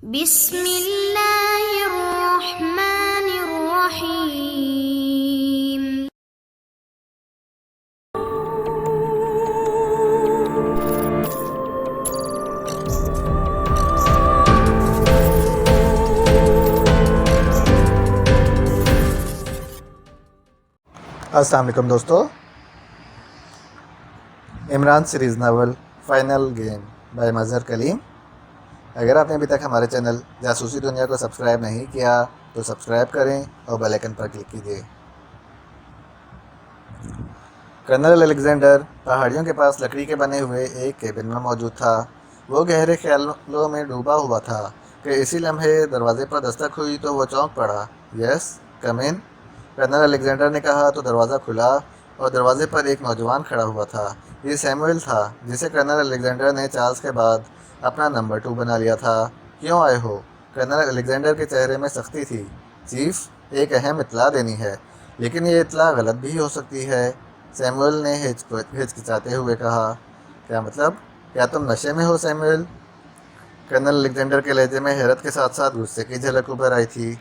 بسم اللہ الرحمن الرحیم۔ السلام علیکم دوستو، Imran series novel final game by Mazhar Kaleem. اگر آپ نے ابھی تک ہمارے چینل جاسوسی دنیا کو سبسکرائب نہیں کیا تو سبسکرائب کریں اور بیل آئیکن پر کلک کیجیے۔ کرنل الیگزینڈر پہاڑیوں کے پاس لکڑی کے بنے ہوئے ایک کیبن میں موجود تھا۔ وہ گہرے خیالوں میں ڈوبا ہوا تھا کہ اسی لمحے دروازے پر دستک ہوئی تو وہ چونک پڑا۔ یس کم ان، کرنل الیگزینڈر نے کہا تو دروازہ کھلا اور دروازے پر ایک نوجوان کھڑا ہوا تھا۔ یہ سیموئل تھا جسے کرنل الیگزینڈر نے چارلز کے بعد اپنا نمبر 2 بنا لیا تھا۔ کیوں آئے ہو؟ کرنل الیگزینڈر کے چہرے میں سختی تھی۔ چیف، ایک اہم اطلاع دینی ہے، لیکن یہ اطلاع غلط بھی ہو سکتی ہے، سیموئل نے ہچکچاتے ہوئے کہا۔ کیا مطلب؟ کیا تم نشے میں ہو سیموئل؟ کرنل الیگزینڈر کے لہجے میں حیرت کے ساتھ ساتھ غصے کی جھلک ابھر آئی تھی۔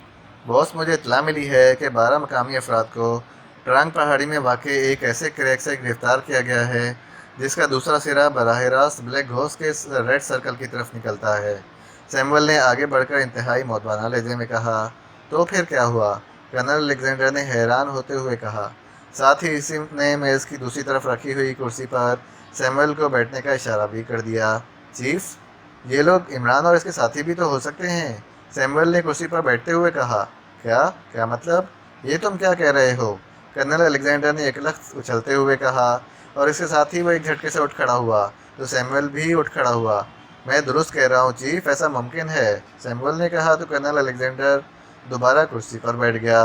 باس، مجھے اطلاع ملی ہے کہ 12 مقامی افراد کو ٹرانگ پہاڑی میں واقع ایک ایسے کریک سے گرفتار کیا گیا ہے جس کا دوسرا سرا براہ راست بلیک گھوسٹ کے ریڈ سرکل کی طرف نکلتا ہے۔ سیموئل نے آگے بڑھ کر انتہائی مودبانہ لہجے میں کہا۔ تو پھر کیا ہوا؟ کرنل الیگزینڈر نے حیران ہوتے ہوئے کہا۔ ساتھ ہی اسی نے میز کی دوسری طرف رکھی ہوئی کرسی پر سیموئل کو بیٹھنے کا اشارہ بھی کر دیا۔ چیف، یہ لوگ عمران اور اس کے ساتھی بھی تو ہو سکتے ہیں، سیموئل نے کرسی پر بیٹھتے ہوئے کہا۔ کیا مطلب؟ یہ تم کیا کہہ رہے ہو؟ کرنل الیگزینڈر نے ایک لخت اچھلتے ہوئے کہا، اور اس کے ساتھ ہی وہ ایک جھٹکے سے اٹھ کھڑا ہوا تو سیموئل بھی اٹھ کھڑا ہوا۔ میں درست کہہ رہا ہوں چیف، ایسا ممکن ہے، سیموئل نے کہا تو کرنل الیگزینڈر دوبارہ کرسی پر بیٹھ گیا۔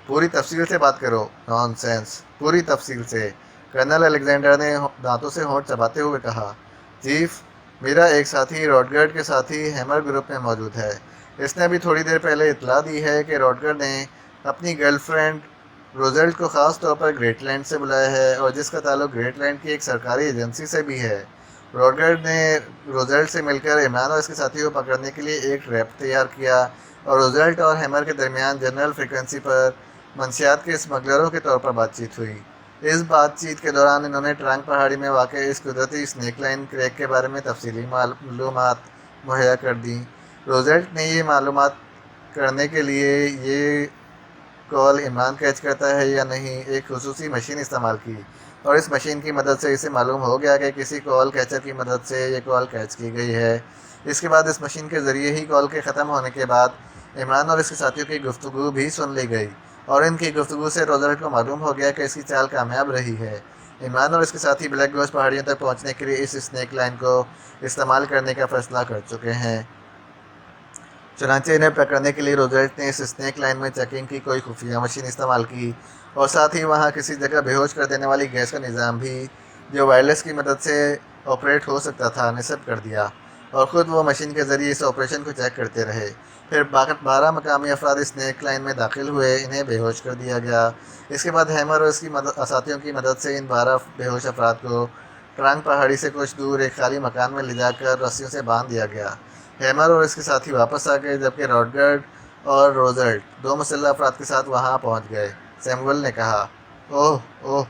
پوری تفصیل سے بات کرو۔ نان سینس، پوری تفصیل سے، کرنل الیگزینڈر نے دانتوں سے ہونٹ چباتے ہوئے کہا۔ چیف، میرا ایک ساتھی راڈگرڈ کے ساتھی ہیمر گروپ میں موجود ہے۔ اس نے ابھی تھوڑی دیر پہلے اطلاع دی ہے کہ راڈگرڈ نے اپنی گرل فرینڈ روزلٹ کو خاص طور پر گریٹ لینڈ سے بلایا ہے، اور جس کا تعلق گریٹ لینڈ کی ایک سرکاری ایجنسی سے بھی ہے۔ راڈگرڈ نے روزلٹ سے مل کر عمران اور اس کے ساتھی کو پکڑنے کے لیے ایک ٹریپ تیار کیا، اور روزلٹ اور ہیمر کے درمیان جنرل فریکوینسی پر منشیات کے اسمگلروں کے طور پر بات چیت ہوئی۔ اس بات چیت کے دوران انہوں نے ٹرانگ پہاڑی میں واقع اس قدرتی اسنیک لائن کریک کے بارے میں تفصیلی معلومات مہیا کر دیں۔ روزلٹ نے یہ معلومات کرنے کے لیے یہ کال عمران کیچ کرتا ہے یا نہیں ایک خصوصی مشین استعمال کی، اور اس مشین کی مدد سے اسے معلوم ہو گیا کہ کسی کال کیچر کی مدد سے یہ کال کیچ کی گئی ہے۔ اس کے بعد اس مشین کے ذریعے ہی کال کے ختم ہونے کے بعد عمران اور اس کے ساتھیوں کی گفتگو بھی سن لی گئی، اور ان کی گفتگو سے روزلٹ کو معلوم ہو گیا کہ اس کی چال کامیاب رہی ہے۔ عمران اور اس کے ساتھی بلیک گھوسٹ پہاڑیوں تک پہنچنے کے لیے اس اسنیک لائن کو استعمال کرنے کا فیصلہ کر چکے ہیں۔ چنانچہ انہیں پکڑنے کے لیے روزلٹ نے اس اسنیک لائن میں چیکنگ کی کوئی خفیہ مشین استعمال کی، اور ساتھ ہی وہاں کسی جگہ بے ہوش کر دینے والی گیس کا نظام بھی جو وائرلیس کی مدد سے آپریٹ ہو سکتا تھا نصب کر دیا، اور خود وہ مشین کے ذریعے اس آپریشن کو چیک کرتے رہے۔ پھر 12 مقامی افراد اسنیک لائن میں داخل ہوئے، انہیں بے ہوش کر دیا گیا۔ اس کے بعد ہیمر اور اس کی ساتھیوں کی مدد سے ان 12 بے ہوش افراد کو ٹرانگ پہاڑی سے کچھ دور ایک خالی مکان میں لے جا کر رسیوں سے باندھ دیا گیا۔ ہیمر اور اس کے ساتھی واپس آ گئے، جبکہ راڈگرڈ اور روزلٹ 2 مسلح افراد کے ساتھ وہاں پہنچ گئے۔ سیموئل نے کہا۔ اوہ،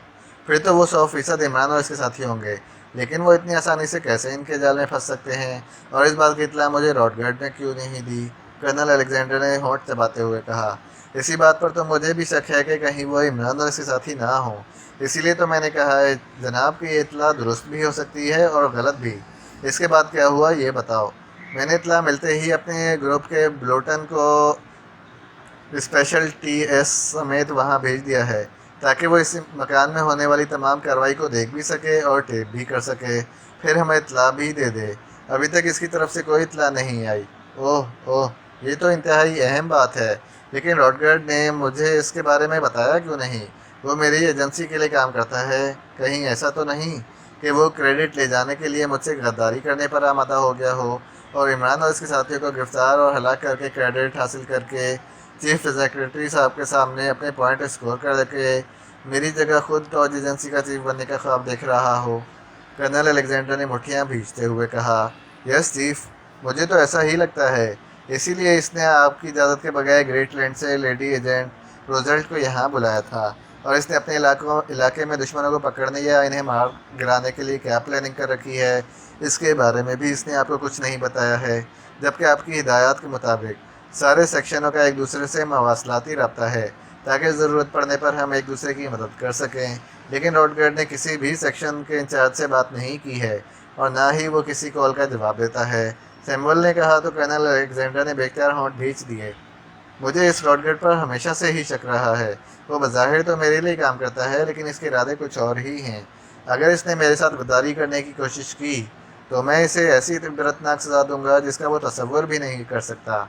پھر تو وہ 100% عمران اور اس کے ساتھی ہوں گے، لیکن وہ اتنی آسانی سے کیسے ان کے جال میں پھنس سکتے ہیں، اور اس بات کی اطلاع مجھے راڈگرڈ نے کیوں نہیں دی؟ کرنل الیگزینڈر نے ہونٹ چباتے ہوئے کہا۔ اسی بات پر تو مجھے بھی شک ہے کہ کہیں وہ عمران اور اس کے ساتھی نہ ہوں، اسی لیے تو میں نے کہا ہے جناب کہ یہ اطلاع درست بھی ہو سکتی ہے اور غلط بھی۔ اس کے بعد کیا ہوا یہ بتاؤ؟ میں نے اطلاع ملتے ہی اپنے گروپ کے بلوٹن کو اسپیشل ٹی ایس سمیت وہاں بھیج دیا ہے، تاکہ وہ اس مکان میں ہونے والی تمام کارروائی کو دیکھ بھی سکے اور ٹیپ بھی کر سکے، پھر ہمیں اطلاع بھی دے دے۔ ابھی تک اس کی طرف سے کوئی اطلاع نہیں آئی۔ اوہ، یہ تو انتہائی اہم بات ہے، لیکن راڈگرڈ نے مجھے اس کے بارے میں بتایا کیوں نہیں؟ وہ میری ایجنسی کے لیے کام کرتا ہے، کہیں ایسا تو نہیں کہ وہ کریڈٹ لے جانے کے لیے مجھ سے غداری کرنے پر آمادہ ہو گیا ہو، اور عمران اور اس کے ساتھیوں کو گرفتار اور ہلاک کر کے کریڈٹ حاصل کر کے چیف سیکرٹری صاحب کے سامنے اپنے پوائنٹ اسکور کر کے میری جگہ خود ٹاج ایجنسی کا چیف بننے کا خواب دیکھ رہا ہو؟ کرنل الیگزینڈر نے مٹھیاں بھیجتے ہوئے کہا۔ یس چیف، مجھے تو ایسا ہی لگتا ہے۔ اسی لیے اس نے آپ کی اجازت کے بغیر گریٹ لینڈ سے لیڈی ایجنٹ روزولٹ کو یہاں بلایا تھا، اور اس نے اپنے علاقے میں دشمنوں کو پکڑنے یا انہیں مار گرانے کے لیے کیا پلاننگ کر رکھی ہے، اس کے بارے میں بھی اس نے آپ کو کچھ نہیں بتایا ہے، جبکہ آپ کی ہدایات کے مطابق سارے سیکشنوں کا ایک دوسرے سے مواصلاتی رابطہ ہے تاکہ ضرورت پڑنے پر ہم ایک دوسرے کی مدد کر سکیں۔ لیکن راڈگرڈ نے کسی بھی سیکشن کے انچارج سے بات نہیں کی ہے اور نہ ہی وہ کسی کال کا جواب دیتا ہے۔ سیمول نے کہا تو کرنل الیگزینڈر نے بے اختیار ہونٹ بھیج دیے۔ مجھے اس راڈگرڈ پر ہمیشہ سے ہی شک رہا ہے، وہ بظاہر تو میرے لیے کام کرتا ہے لیکن اس کے ارادے کچھ اور ہی ہیں۔ اگر اس نے میرے ساتھ غداری کرنے کی کوشش کی تو میں اسے ایسی عبرتناک سزا دوں گا جس کا وہ تصور بھی نہیں کر سکتا۔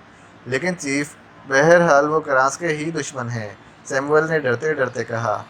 لیکن چیف، بہرحال وہ کرانس کے ہی دشمن ہیں، سیمول نے ڈرتے ڈرتے کہا۔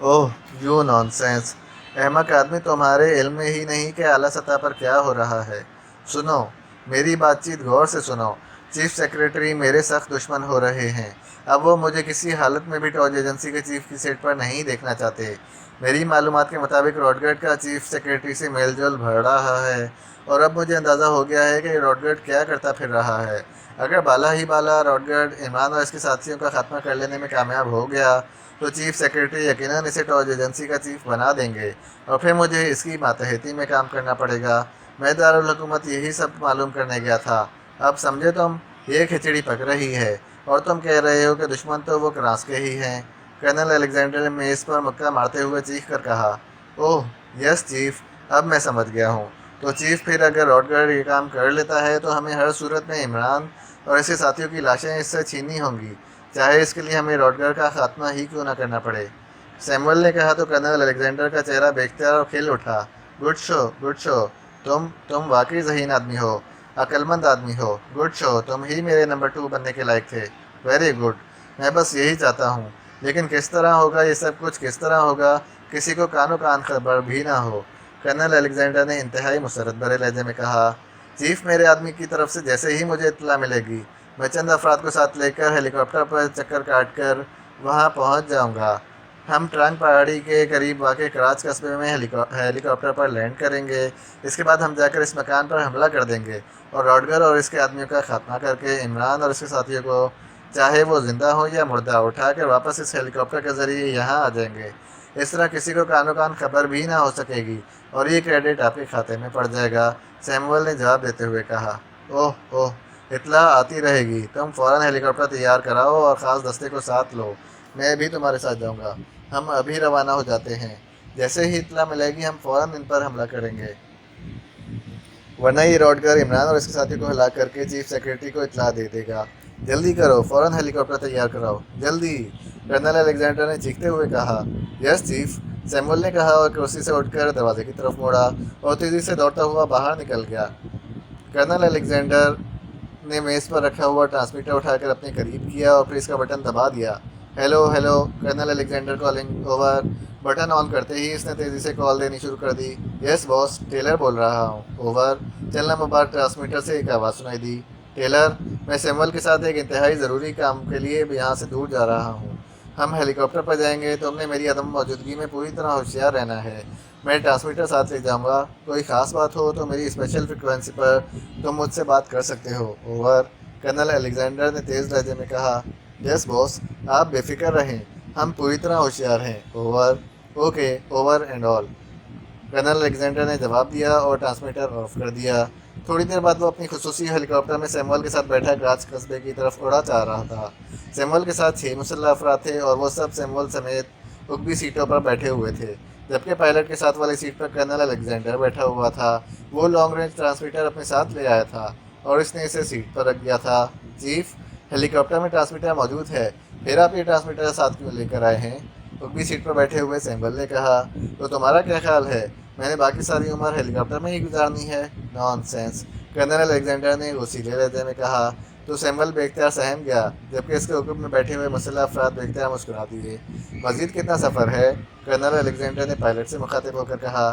اوہ یو نان سینس، احمق آدمی، تمہارے علم میں ہی نہیں کہ اعلیٰ سطح پر کیا ہو رہا ہے۔ سنو، میری بات چیت غور سے سنو۔ چیف سیکریٹری میرے سخت دشمن ہو رہے ہیں، اب وہ مجھے کسی حالت میں بھی ٹاج ایجنسی کے چیف کی سیٹ پر نہیں دیکھنا چاہتے۔ میری معلومات کے مطابق راڈگرڈ کا چیف سیکریٹری سے میل جول بڑھ رہا ہے، اور اب مجھے اندازہ ہو گیا ہے کہ راڈگرڈ کیا کرتا پھر رہا ہے۔ اگر بالا ہی بالا راڈگرڈ عمران اور اس کے ساتھیوں کا خاتمہ کر لینے میں کامیاب ہو گیا تو چیف سیکریٹری یقیناً اسے ٹاج ایجنسی کا چیف بنا دیں گے، اور پھر مجھے اس کی ماتحتی میں کام کرنا پڑے گا۔ میں دارالحکومت یہی سب معلوم کرنے گیا تھا۔ اب سمجھے تم، یہ کھچڑی پک رہی ہے، اور تم کہہ رہے ہو کہ دشمن تو وہ کرانس کے ہی ہیں۔ کرنل الیگزینڈر نے میز پر مکہ مارتے ہوئے چیخ کر کہا۔ اوہ یس چیف، اب میں سمجھ گیا ہوں۔ تو چیف، پھر اگر راڈگرڈ یہ کام کر لیتا ہے تو ہمیں ہر صورت میں عمران اور اس کے ساتھیوں کی لاشیں اس سے چھیننی ہوں گی، چاہے اس کے لیے ہمیں راڈگرڈ کا خاتمہ ہی کیوں نہ کرنا پڑے۔ سیمول نے کہا تو کرنل الیگزینڈر کا چہرہ بے اختیار کھل اٹھا۔ گڈ شو، گڈ شو، تم واقعی ذہین آدمی ہو، عقل مند آدمی ہو۔ گڈ شو، تم ہی میرے نمبر 2 بننے کے لائق تھے۔ ویری گڈ، میں بس یہی چاہتا ہوں، لیکن کس طرح ہوگا یہ سب کچھ، کس طرح ہوگا، کسی کو کانو کان خبر بھی نہ ہو۔ کرنل الیگزینڈر نے انتہائی مسرت بھرے لہجے میں کہا۔ چیف، میرے آدمی کی طرف سے جیسے ہی مجھے اطلاع ملے گی میں چند افراد کو ساتھ لے کر ہیلی کاپٹر پر چکر کاٹ کر وہاں پہنچ جاؤں گا۔ ہم ٹرانگ پہاڑی کے قریب واقع کراچ قصبے میں ہیلی کاپٹر پر لینڈ کریں گے۔ اس کے بعد ہم جا کر اس مکان پر حملہ کر دیں گے اور راڈگرڈ اور اس کے آدمیوں کا خاتمہ کر کے عمران اور اس کے ساتھیوں کو، چاہے وہ زندہ ہو یا مردہ، اٹھا کر واپس اس ہیلی کاپٹر کے ذریعے یہاں آ جائیں گے۔ اس طرح کسی کو کانو کان خبر بھی نہ ہو سکے گی اور یہ کریڈٹ آپ کے کھاتے میں پڑ جائے گا۔ سیمول نے جواب دیتے ہوئے کہا۔ اوہ اوہ، اطلاع آتی رہے گی، تم فوراً ہیلی کاپٹر تیار کراؤ اور خاص دستے کو ساتھ لو، میں بھی تمہارے ساتھ جاؤں گا۔ ہم ابھی روانہ ہو جاتے ہیں، جیسے ہی اطلاع ملے گی ہم فوراً ان پر حملہ کریں گے، ورنہ یہ راڈگرڈ عمران اور اس کے ساتھیوں کو ہلاک کر کے چیف سیکریٹری کو اطلاع دے دے گا۔ جلدی کرو، فوراً ہیلی کاپٹر تیار کراؤ، جلدی، کرنل الیگزینڈر نے چیختے ہوئے کہا۔ یس چیف، سیمول نے کہا اور کرسی سے اٹھ کر دروازے کی طرف موڑا اور تیزی سے دوڑتا ہوا باہر نکل گیا۔ کرنل الیگزینڈر نے میز پر رکھا ہوا ٹرانسمیٹر اٹھا کر اپنے قریب کیا اور پھر اس کا بٹن دبا دیا۔ Hello hello, colonel Alexander calling, over. Button on کرتے ہی اس نے تیزی سے کال دینی شروع کر دی۔ یس باس، ٹیلر بول رہا ہوں، اوور۔ چلنا مبار ٹرانسمیٹر سے ایک آواز سنائی دی۔ ٹیلر، میں سیمول کے ساتھ ایک انتہائی ضروری کام کے لیے یہاں سے دور جا رہا ہوں۔ ہم ہیلی کاپٹر پر جائیں گے، تم نے میری عدم موجودگی میں پوری طرح ہوشیار رہنا ہے۔ میں ٹرانسمیٹر ساتھ لے جاؤں گا، کوئی خاص بات ہو تو میری اسپیشل فریکوینسی پر تم مجھ سے بات کر سکتے ہو، اوور۔ کرنل الیگزینڈر نے تیز لہجے میں کہا۔ یس باس، آپ بے فکر رہیں، ہم پوری طرح ہوشیار ہیں، over. Okay, over and all, colonel Alexander نے جواب دیا اور ٹرانسمیٹر آف کر دیا۔ تھوڑی دیر بعد وہ اپنی خصوصی ہیلی کاپٹر میں سیمول کے ساتھ بیٹھا کراچ قصبے کی طرف اڑا چاہ رہا تھا۔ سیمول کے ساتھ 6 مسلح افراد تھے اور وہ سب سیمول سمیت اگبی سیٹوں پر بیٹھے ہوئے تھے، جبکہ پائلٹ کے ساتھ والی سیٹ پر کرنل الیگزینڈر بیٹھا ہوا تھا۔ وہ لانگ رینج ٹرانسمیٹر اپنے ساتھ لے آیا تھا اور اس نے اسے سیٹ پر رکھ دیا تھا۔ چیف، ہیلی کاپٹر میں ٹرانسمیٹر موجود ہے، پھر آپ یہ ٹرانسمیٹر ساتھ کیوں لے کر آئے ہیں؟ اگبی سیٹ پر بیٹھے ہوئے سیمول نے کہا۔ تو تمہارا کیا خیال ہے، میں نے باقی ساری عمر ہیلی کاپٹر میں ہی گزارنی ہے؟ نان سینس، کرنل الیگزینڈر نے غصیلے لہجے میں کہا۔ تو سیمول بے اختیار سہم گیا، جبکہ اس کے حکم میں بیٹھے ہوئے مسلح افراد بے اختیار مسکرا دیے۔ مزید کتنا سفر ہے؟ کرنل الیگزینڈر نے پائلٹ سے مخاطب ہو کر کہا۔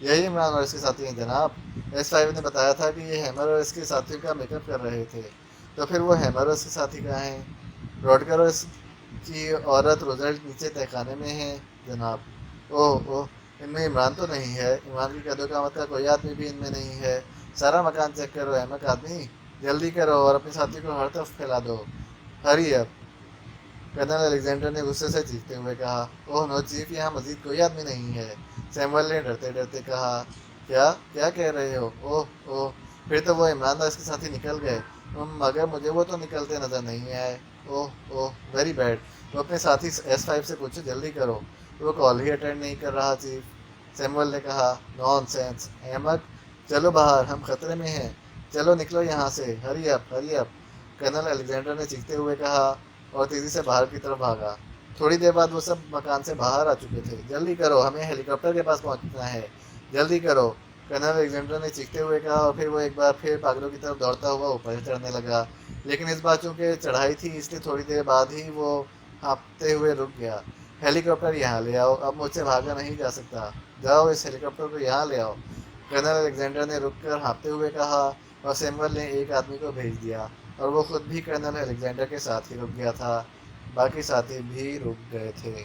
یہی عمران اور اس کے ساتھی ہیں جناب۔ S5 نے بتایا تھا کہ یہ ہیمر اور اس کے ساتھی کا میک اپ کر رہے تھے۔ تو پھر وہ ہیمر اور اس کے ساتھی کہاں ہیں؟ روڈکر اور اس کی عورت روزلٹ نیچے تہخانے میں ہیں جناب۔ اوہ اوہ، ان میں عمران تو نہیں ہے۔ عمران کی قد و قامت کا کوئی آدمی بھی ان میں نہیں ہے۔ سارا مکان چیک کرو احمق آدمی، جلدی کرو اور اپنے ساتھی کو ہر طرف پھیلا دو، ہری اب۔ کرنل الیگزینڈر نے غصے سے چیختے ہوئے کہا، اوہ نو چیف، یہاں مزید کوئی آدمی نہیں ہے۔ سیموئل نے ڈرتے ڈرتے کہا، کیا کہہ رہے ہو؟ اوہ اوہ، پھر تو وہ عمران اور اس کے ساتھی نکل گئے، مگر مجھے وہ تو نکلتے نظر نہیں آئے۔ اوہ اوہ، ویری بیڈ۔ وہ اپنے ساتھی S5 سے پوچھو، جلدی کرو، وہ کال ہی اٹینڈ نہیں کر رہا چیف۔ سیموئل نے کہا، نان سینس احمق، چلو باہر، ہم خطرے میں ہیں، چلو نکلو یہاں سے، ہری اپ ہری اپ۔ کرنل الیگزینڈر نے چیختے ہوئے کہا اور تیزی سے باہر کی طرف بھاگا۔ تھوڑی دیر بعد وہ سب مکان سے باہر آ چکے تھے۔ جلدی کرو، ہمیں ہیلی کاپٹر کے پاس پہنچنا ہے، جلدی کرو، کرنل الیگزینڈر نے چیختے ہوئے کہا، اور پھر وہ ایک بار پھر پاگلوں کی طرف دوڑتا ہوا اوپر چڑھنے لگا۔ لیکن اس بار چونکہ چڑھائی تھی، اس لیے تھوڑی دیر بعد ہی وہ ہانپتے ہوئے رک گیا۔ ہیلی کاپٹر یہاں لے آؤ، اب مجھ سے بھاگا نہیں جا سکتا، جاؤ اس ہیلی کاپٹر کو یہاں لے آؤ۔ کرنل الیگزینڈر نے رک کر ہانپتے ہوئے کہا، اور سیموئل نے ایک آدمی کو بھیج دیا، اور وہ خود بھی کرنل الیگزینڈر کے ساتھ ہی رک گیا تھا۔ باقی ساتھی بھی رک گئے تھے۔